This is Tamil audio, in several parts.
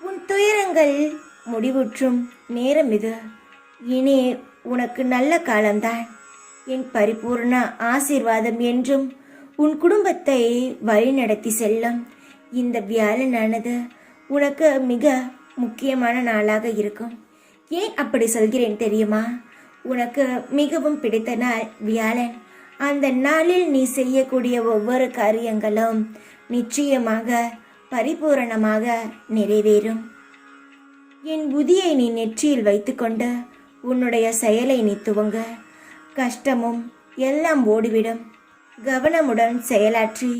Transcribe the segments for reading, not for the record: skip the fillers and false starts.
உன் துயரங்கள் முடிவுற்றும் நேரம் இது. இனி உனக்கு நல்ல காலம்தான். என் பரிபூர்ண ஆசீர்வாதம் என்றும் உன் குடும்பத்தை வழிநடத்தி செல்லும். இந்த வியாழனானது உனக்கு மிக முக்கியமான நாளாக இருக்கும். ஏன் அப்படி சொல்கிறேன் தெரியுமா? உனக்கு மிகவும் பிடித்த நாள் வியாழன். அந்த நாளில் நீ செய்யக்கூடிய ஒவ்வொரு காரியங்களும் நிச்சயமாக பரிபூரணமாக நிறைவேறும். என் புதியை நீ நெற்றியில் வைத்துக்கொண்டு உன்னுடைய செயலை நீ துவங்க. கஷ்டமும் எல்லாம் ஓடிவிடும். கவனமுடன் செயலாற்றி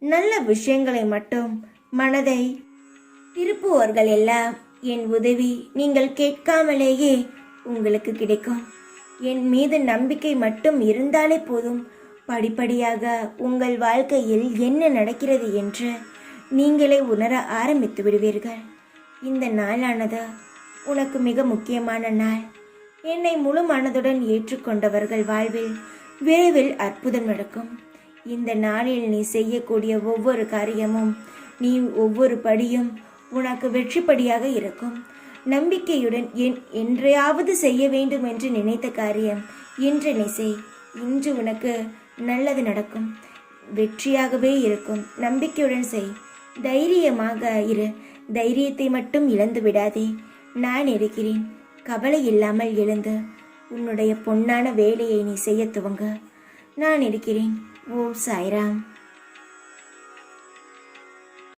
நல்ல விஷயங்களை மட்டும் மனதை திருப்புவோர்கள் எல்லாம் என் உதவி நீங்கள் கேட்காமலேயே உங்களுக்கு கிடைக்கும். என் மீது நம்பிக்கை மட்டும் இருந்தாலே போதும். படிப்படியாக உங்கள் வாழ்க்கையில் என்ன நடக்கிறது என்று நீங்களே உணர ஆரம்பித்து விடுவீர்கள். இந்த நாளானது உனக்கு மிக முக்கியமான நாள். என்னை முழு மனதுடன் ஏற்றுக்கொண்டவர்கள் வாழ்வில் விரைவில் அற்புதம் நடக்கும். இந்த நாளில் நீ செய்யக்கூடிய ஒவ்வொரு காரியமும், நீ ஒவ்வொரு படியும் உனக்கு வெற்றிப்படியாக இருக்கும். நம்பிக்கையுடன் என்றையாவது செய்ய வேண்டும் என்று நினைத்த காரியம் இன்று நீ செய். இன்று உனக்கு நல்லது நடக்கும், வெற்றியாகவே இருக்கும். நம்பிக்கையுடன் செய், தைரியமாக இரு. தைரியத்தை மட்டும் இழந்து விடாதே. நான் இருக்கிறேன். கவலை இல்லாமல் எழுந்து உன்னுடைய பொன்னான வேலையை நீ செய்ய துவங்க. நான் இருக்கிறேன். ஓ சாய்ராம்.